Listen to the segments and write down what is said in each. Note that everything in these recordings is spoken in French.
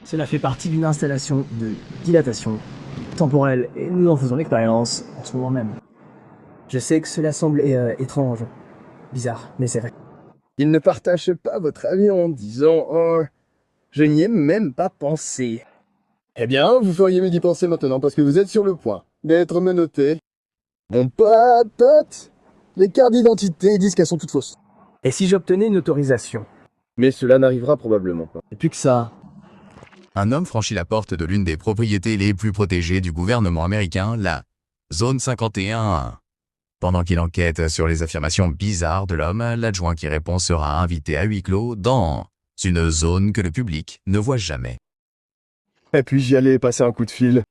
Cela fait partie d'une installation de dilatation temporelle et nous en faisons l'expérience en ce moment même. Je sais que cela semble étrange, bizarre, mais c'est vrai. Il ne partage pas votre avis en disant « Oh, je n'y ai même pas pensé ». Eh bien, vous feriez mieux d'y penser maintenant parce que vous êtes sur le point d'être menotté. Mon pote, les cartes d'identité disent qu'elles sont toutes fausses. Et si j'obtenais une autorisation? Mais cela n'arrivera probablement pas. Et plus que ça. Un homme franchit la porte de l'une des propriétés les plus protégées du gouvernement américain, la Zone 51. Pendant qu'il enquête sur les affirmations bizarres de l'homme, l'adjoint qui répond sera invité à huis clos dans une zone que le public ne voit jamais. Et puis j'y allais passer un coup de fil.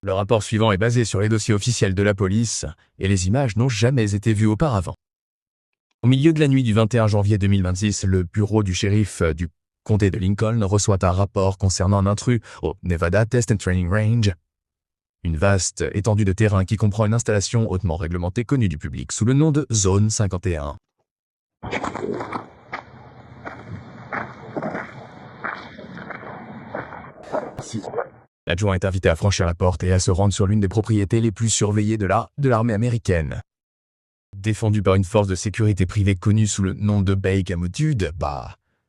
Le rapport suivant est basé sur les dossiers officiels de la police et les images n'ont jamais été vues auparavant. Au milieu de la nuit du 21 janvier 2026, le bureau du shérif du comté de Lincoln reçoit un rapport concernant un intrus au Nevada Test and Training Range, une vaste étendue de terrain qui comprend une installation hautement réglementée connue du public sous le nom de Zone 51. L'adjoint est invité à franchir la porte et à se rendre sur l'une des propriétés les plus surveillées de l'armée américaine. Défendu par une force de sécurité privée connue sous le nom de Baker Motude,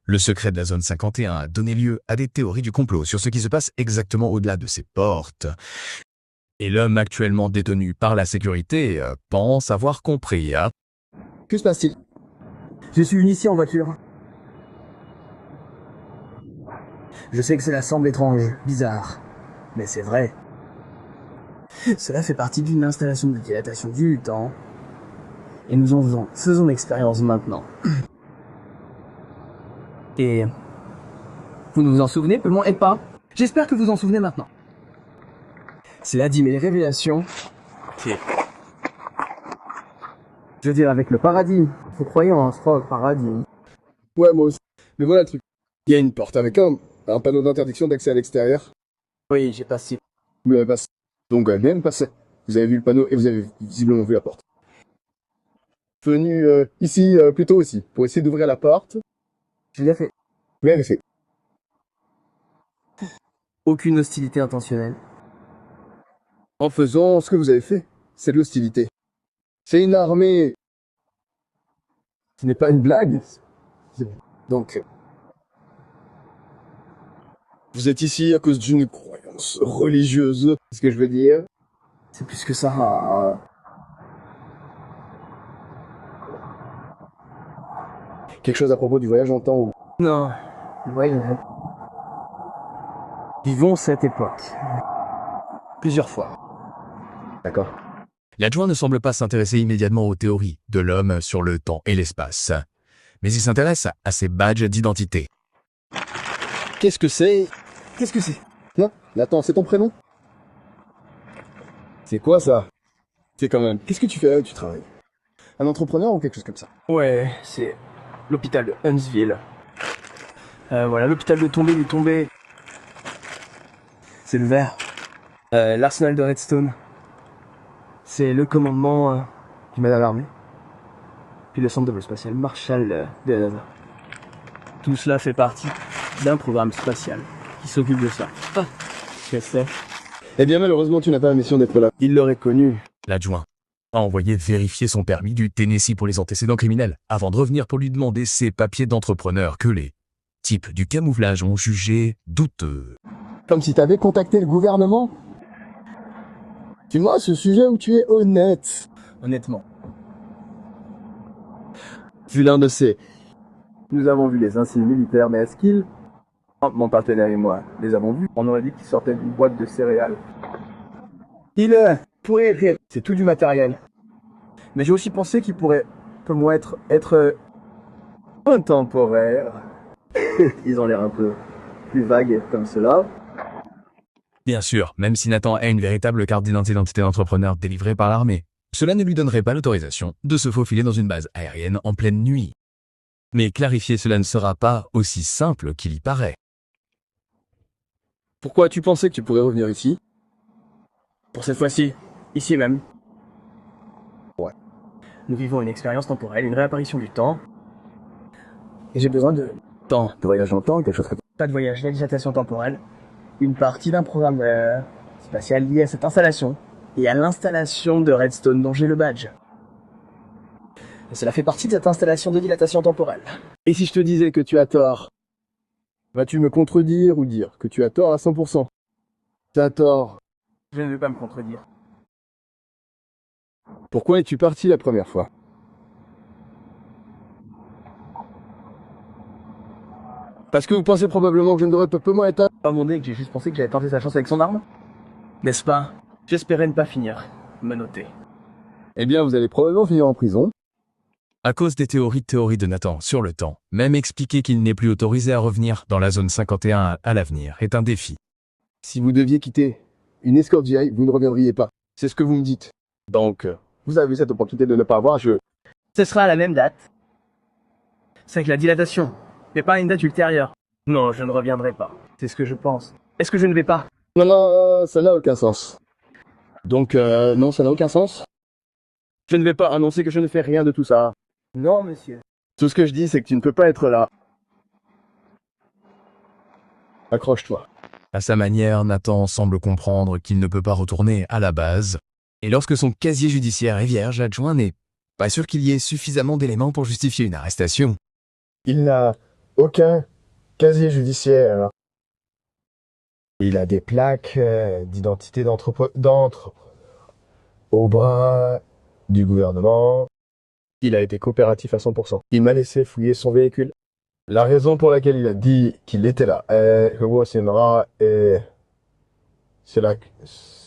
le secret de la zone 51 a donné lieu à des théories du complot sur ce qui se passe exactement au-delà de ces portes. Et l'homme actuellement détenu par la sécurité pense avoir compris. Que se passe-t-il? Je suis venu ici en voiture. Je sais que cela semble étrange, bizarre, mais c'est vrai. Cela fait partie d'une installation de dilatation du temps, et nous en faisons l'expérience maintenant. Et vous ne vous en souvenez, peut-être et pas. J'espère que vous en souvenez maintenant. Cela dit, mais les révélations... Je veux dire, avec le paradis. Vous croyez en un frog paradis? Ouais, moi aussi. Mais voilà le truc. Il y a une porte avec un panneau d'interdiction d'accès à l'extérieur. Oui, j'ai passé. Vous l'avez passé. Donc, elle vient de passer. Vous avez vu le panneau et vous avez visiblement vu la porte. Venu ici plus tôt aussi, pour essayer d'ouvrir la porte. Je l'ai fait. Vous l'avez fait. Aucune hostilité intentionnelle. En faisant ce que vous avez fait. C'est de l'hostilité. C'est une armée. Ce n'est pas une blague. Donc, vous êtes ici à cause d'une croyance religieuse. C'est ce que je veux dire. C'est plus que ça. Quelque chose à propos du voyage en temps où... Non. Oui. Vivons cette époque. Plusieurs fois. D'accord. L'adjoint ne semble pas s'intéresser immédiatement aux théories de l'homme sur le temps et l'espace, mais il s'intéresse à ses badges d'identité. Qu'est-ce que c'est? Qu'est-ce que c'est? Non, Nathan, c'est ton prénom? C'est quoi ça? C'est quand même... Qu'est-ce que tu fais là où tu travailles? Un entrepreneur ou quelque chose comme ça? Ouais, c'est l'hôpital de Huntsville. Voilà, l'hôpital de Tombé du Tombé. C'est le vert. L'arsenal de Redstone. C'est le commandement du Madame Armée. Puis le centre de vol spatial Marshall de la NASA. Tout cela fait partie d'un programme spatial qui s'occupe de ça. Ah, je sais. Eh bien malheureusement tu n'as pas la mission d'être là. Il l'aurait connu. L'adjoint a envoyé vérifier son permis du Tennessee pour les antécédents criminels, avant de revenir pour lui demander ses papiers d'entrepreneur que les types du camouflage ont jugés douteux. Comme si t'avais contacté le gouvernement. Dis-moi ce sujet où tu es honnête. Honnêtement. Vu l'un de ces... Nous avons vu les insignes militaires, mais est-ce qu'ils... Mon partenaire et moi les avons vus. On aurait dit qu'ils sortaient d'une boîte de céréales. Il pourrait écrire. C'est tout du matériel. Mais j'ai aussi pensé qu'il pourrait, comme moi, être intemporaire. Ils ont l'air un peu plus vagues comme cela. Bien sûr, même si Nathan a une véritable carte d'identité d'entrepreneur délivrée par l'armée, cela ne lui donnerait pas l'autorisation de se faufiler dans une base aérienne en pleine nuit. Mais clarifier cela ne sera pas aussi simple qu'il y paraît. Pourquoi tu pensais que tu pourrais revenir ici? Pour cette fois-ci, ici même. Ouais. Nous vivons une expérience temporelle, une réapparition du temps. Et j'ai besoin de temps. De voyage en temps, quelque chose comme ça. Pas de voyage, la dilatation temporelle. Une partie d'un programme spatial lié à cette installation et à l'installation de Redstone dont j'ai le badge. Et cela fait partie de cette installation de dilatation temporelle. Et si je te disais que tu as tort, vas-tu me contredire ou dire que tu as tort à 100%? T'as tort. Je ne vais pas me contredire. Pourquoi es-tu parti la première fois? Parce que vous pensez probablement que je ne devrais pas moins être Pas mon que j'ai juste pensé que j'allais tenter sa chance avec son arme. N'est-ce pas? J'espérais ne pas finir. Menotté. Eh bien, vous allez probablement finir en prison. À cause des théories de Nathan sur le temps, même expliquer qu'il n'est plus autorisé à revenir dans la zone 51 à l'avenir est un défi. Si vous deviez quitter une escorte GI, vous ne reviendriez pas. C'est ce que vous me dites. Donc, vous avez cette opportunité de ne pas avoir, Ce sera à la même date. C'est avec la dilatation, mais pas à une date ultérieure. Non, je ne reviendrai pas. C'est ce que je pense. Est-ce que je ne vais pas? Non, ça n'a aucun sens. Donc, non, ça n'a aucun sens. Je ne vais pas annoncer que je ne fais rien de tout ça. Non, monsieur. Tout ce que je dis, c'est que tu ne peux pas être là. Accroche-toi. À sa manière, Nathan semble comprendre qu'il ne peut pas retourner à la base. Et lorsque son casier judiciaire est vierge, l'adjoint n'est pas sûr qu'il y ait suffisamment d'éléments pour justifier une arrestation. Il n'a aucun casier judiciaire. Il a des plaques d'identité d'entre au bras du gouvernement. Il a été coopératif à 100%. Il m'a laissé fouiller son véhicule. La raison pour laquelle il a dit qu'il était là, c'est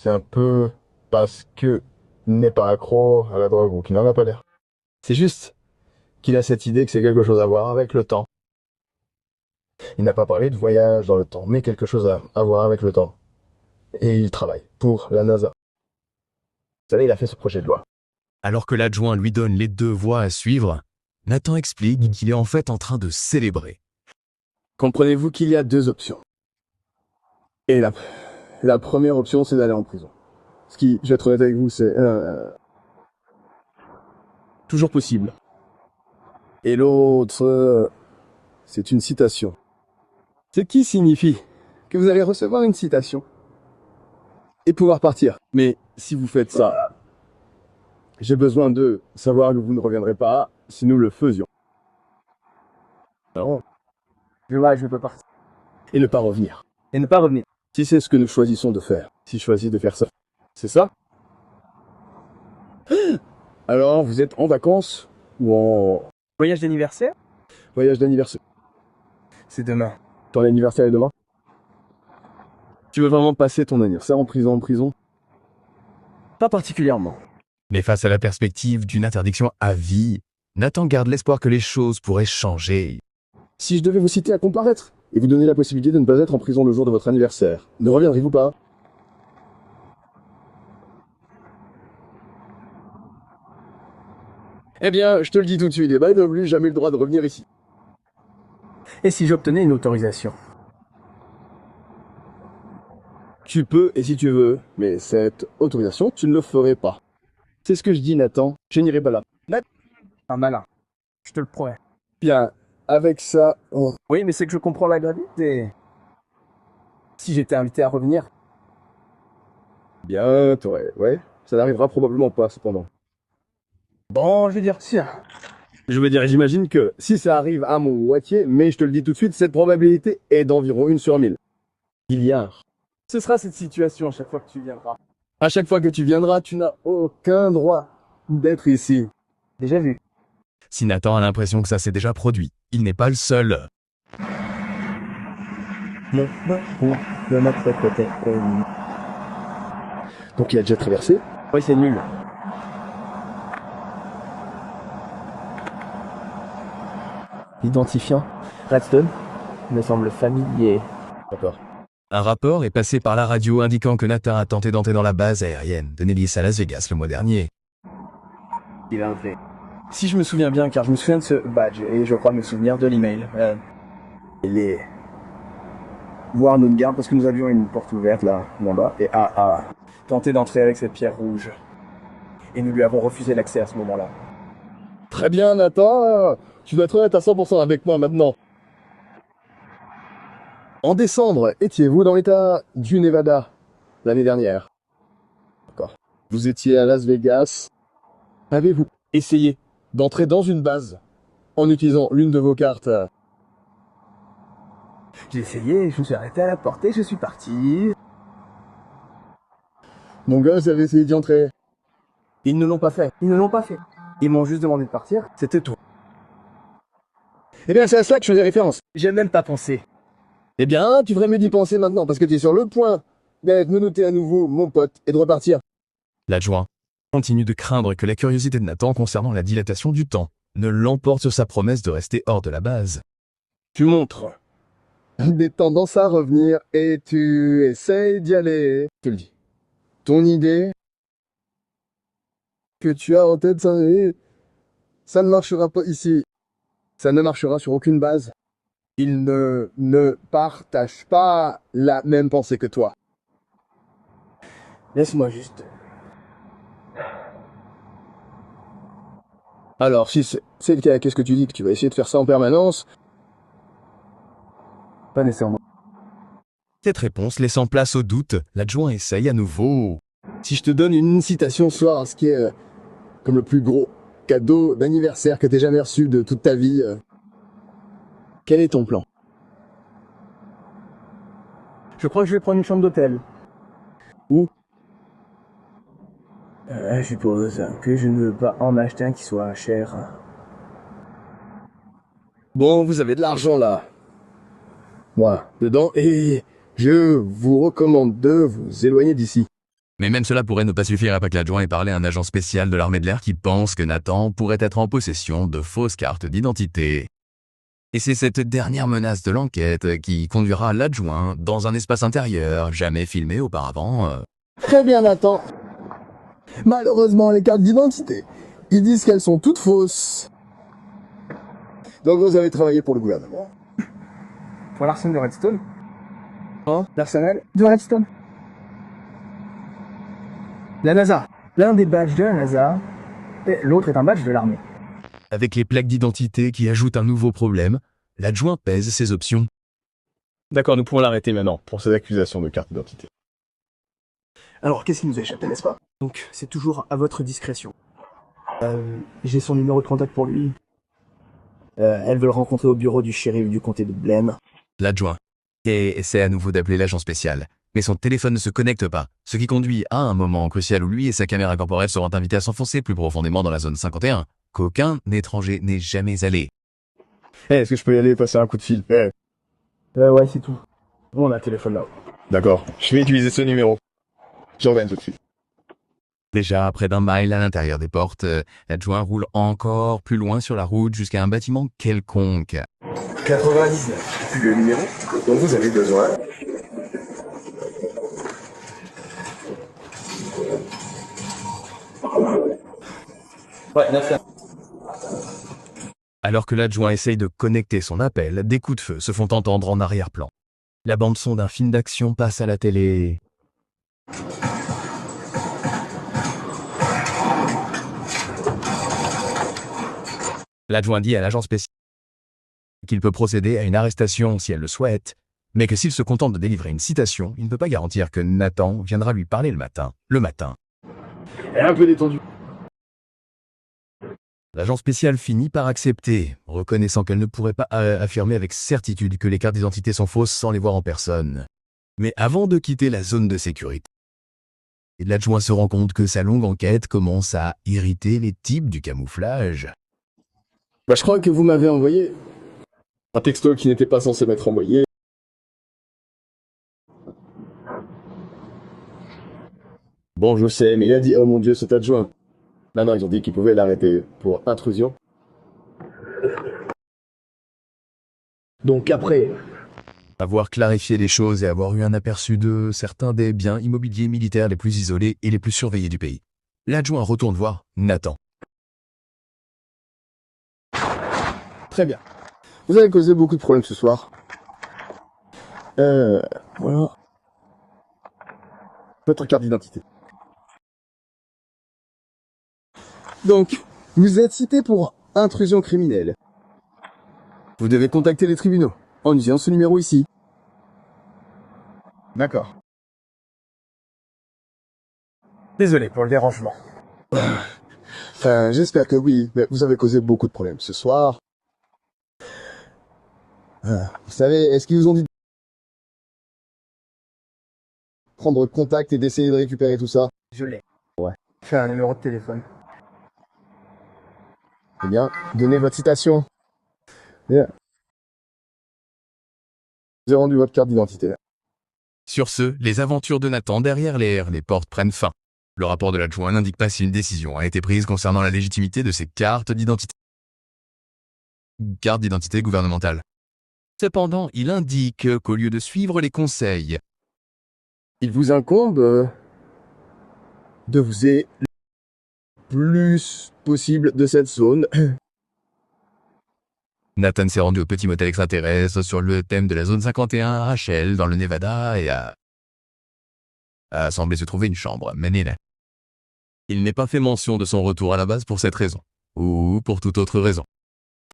un peu parce que il n'est pas accro à la drogue ou qu'il n'en a pas l'air. C'est juste qu'il a cette idée que c'est quelque chose à voir avec le temps. Il n'a pas parlé de voyage dans le temps, mais quelque chose à voir avec le temps. Et il travaille pour la NASA. Vous savez, il a fait ce projet de loi. Alors que l'adjoint lui donne les 2 voies à suivre, Nathan explique qu'il est en fait en train de célébrer. Comprenez-vous qu'il y a 2 options. Et la première option, c'est d'aller en prison. Ce qui, je vais être honnête avec vous, c'est toujours possible. Et l'autre, c'est une citation. Ce qui signifie que vous allez recevoir une citation et pouvoir partir. Mais si vous faites ça, j'ai besoin de savoir que vous ne reviendrez pas si nous le faisions. Non. Je peux partir. Et ne pas revenir. Et ne pas revenir. Si c'est ce que nous choisissons de faire, si je choisis de faire ça, c'est ça? Alors, vous êtes en vacances ou en Voyage d'anniversaire? voyage d'anniversaire? C'est demain. Ton anniversaire est demain? Tu veux vraiment passer ton anniversaire en prison? Pas particulièrement. Mais face à la perspective d'une interdiction à vie, Nathan garde l'espoir que les choses pourraient changer. Si je devais vous citer à comparaître et vous donner la possibilité de ne pas être en prison le jour de votre anniversaire, ne reviendrez-vous pas? Eh bien, je te le dis tout de suite, Biden n'a plus jamais le droit de revenir ici. Et si j'obtenais une autorisation? Tu peux et si tu veux, mais cette autorisation, tu ne le ferais pas. C'est ce que je dis, Nathan. Je n'irai pas là. Un malin. Je te le promets. Bien, avec ça, Oui, mais c'est que je comprends la gravité. Si j'étais invité à revenir. bien, ouais, ça n'arrivera probablement pas, cependant. Bon, je vais dire si. Je veux dire, j'imagine que si ça arrive à mon moitié, mais je te le dis tout de suite, cette probabilité est d'environ 1 sur 1000. Milliards. Ce sera cette situation à chaque fois que tu viendras. À chaque fois que tu viendras, tu n'as aucun droit d'être ici. Déjà vu. Si Nathan a l'impression que ça s'est déjà produit, il n'est pas le seul. Non, le mettre de côté. Donc il a déjà traversé. Oui, c'est nul. Identifiant. Redstone me semble familier. D'accord. Un rapport est passé par la radio indiquant que Nathan a tenté d'entrer dans la base aérienne de Nellis à Las Vegas le mois dernier. Il a entré. Si je me souviens bien, car je me souviens de ce badge, et je crois me souvenir de l'email. Il est... voir notre garde, parce que nous avions une porte ouverte là, en bas, et a tenté d'entrer avec cette pierre rouge. Et nous lui avons refusé l'accès à ce moment-là. Très bien, Nathan. Tu dois être honnête à 100% avec moi maintenant. En décembre, étiez-vous dans l'état du Nevada l'année dernière? D'accord. Vous étiez à Las Vegas. Avez-vous essayé d'entrer dans une base en utilisant l'une de vos cartes? J'ai essayé, je me suis arrêté à la porte et je suis parti. Mon gars, vous avez essayé d'y entrer. Ils ne l'ont pas fait. Ils ne l'ont pas fait. Ils m'ont juste demandé de partir, c'était tout. Eh bien, c'est à ça que je faisais référence. J'ai même pas pensé. Eh bien, tu devrais mieux d'y penser maintenant, parce que tu es sur le point d'être menotté à nouveau, mon pote, et de repartir. L'adjoint continue de craindre que la curiosité de Nathan concernant la dilatation du temps ne l'emporte sur sa promesse de rester hors de la base. Tu montres des tendances à revenir, et tu essayes d'y aller. Je te le dis. Ton idée que tu as en tête, ça ne marchera pas ici. Ça ne marchera sur aucune base. Ils ne partagent pas la même pensée que toi. Laisse-moi juste. Alors, si c'est le cas, qu'est-ce que tu dis? Que tu vas essayer de faire ça en permanence? Pas nécessairement. Cette réponse laissant place au doute, l'adjoint essaye à nouveau. Si je te donne une citation ce soir, ce qui est comme le plus gros cadeau d'anniversaire que t'aies jamais reçu de toute ta vie, quel est ton plan? Je crois que je vais prendre une chambre d'hôtel. Où? Je suppose que je ne veux pas en acheter un qui soit cher. Bon, vous avez de l'argent là. Moi, dedans, et je vous recommande de vous éloigner d'ici. Mais même cela pourrait ne pas suffire à pas que l'adjoint ait parlé à un agent spécial de l'armée de l'air qui pense que Nathan pourrait être en possession de fausses cartes d'identité. Et c'est cette dernière menace de l'enquête qui conduira l'adjoint dans un espace intérieur jamais filmé auparavant. Très bien, Nathan. Malheureusement, les cartes d'identité, ils disent qu'elles sont toutes fausses. Donc vous avez travaillé pour le gouvernement. Pour l'arsenal de Redstone? Hein? L'arsenal de Redstone? La NASA. L'un des badges de la NASA, et l'autre est un badge de l'armée. Avec les plaques d'identité qui ajoutent un nouveau problème, l'adjoint pèse ses options. D'accord, nous pouvons l'arrêter maintenant pour ces accusations de carte d'identité. Alors, qu'est-ce qui nous a échappé, n'est-ce pas? Donc, c'est toujours à votre discrétion. J'ai son numéro de contact pour lui. Elle veut le rencontrer au bureau du shérif du comté de Blaine. L'adjoint essaie à nouveau d'appeler l'agent spécial, mais son téléphone ne se connecte pas, ce qui conduit à un moment crucial où lui et sa caméra corporelle seront invités à s'enfoncer plus profondément dans la zone 51, qu'aucun étranger n'est jamais allé. Est-ce que je peux y aller passer un coup de fil? Ouais, c'est tout. On a un téléphone là-haut. D'accord, je vais utiliser ce numéro. Je reviens tout de suite. Déjà, à près d'un mile à l'intérieur des portes, l'adjoint roule encore plus loin sur la route jusqu'à un bâtiment quelconque. 99. Le numéro dont vous avez besoin. Ouais, 9. Alors que l'adjoint essaye de connecter son appel, des coups de feu se font entendre en arrière-plan. La bande-son d'un film d'action passe à la télé. L'adjoint dit à l'agent spécial qu'il peut procéder à une arrestation si elle le souhaite, mais que s'il se contente de délivrer une citation, il ne peut pas garantir que Nathan viendra lui parler le matin. Elle est un peu détendue. L'agent spécial finit par accepter, reconnaissant qu'elle ne pourrait pas affirmer avec certitude que les cartes d'identité sont fausses sans les voir en personne. Mais avant de quitter la zone de sécurité, l'adjoint se rend compte que sa longue enquête commence à irriter les types du camouflage. Bah, je crois que vous m'avez envoyé un texto qui n'était pas censé m'être envoyé. Bon, je sais, mais il a dit, oh mon Dieu, cet adjoint. Non, ils ont dit qu'ils pouvaient l'arrêter pour intrusion. Donc après, Avoir clarifié les choses et avoir eu un aperçu de certains des biens immobiliers militaires les plus isolés et les plus surveillés du pays, l'adjoint retourne voir Nathan. Très bien. Vous avez causé beaucoup de problèmes ce soir. Voilà. Votre carte d'identité. Donc, vous êtes cité pour intrusion criminelle. Vous devez contacter les tribunaux en utilisant ce numéro ici. D'accord. Désolé pour le dérangement. Enfin, j'espère que oui, mais vous avez causé beaucoup de problèmes ce soir. Vous savez, est-ce qu'ils vous ont dit de prendre contact et d'essayer de récupérer tout ça? Je l'ai. Ouais. Fais un numéro de téléphone. Eh bien, donnez votre citation. Bien. J'ai rendu votre carte d'identité. Sur ce, les aventures de Nathan derrière les portes prennent fin. Le rapport de l'adjoint n'indique pas si une décision a été prise concernant la légitimité de ces cartes d'identité. Carte d'identité gouvernementale. Cependant, il indique qu'au lieu de suivre les conseils, Il vous incombe de vous éloigner le plus possible de cette zone. Nathan s'est rendu au petit motel extraterrestre sur le thème de la zone 51 à Rachel, dans le Nevada, et a semblé se trouver une chambre, mais il n'est pas fait mention de son retour à la base pour cette raison, ou pour toute autre raison.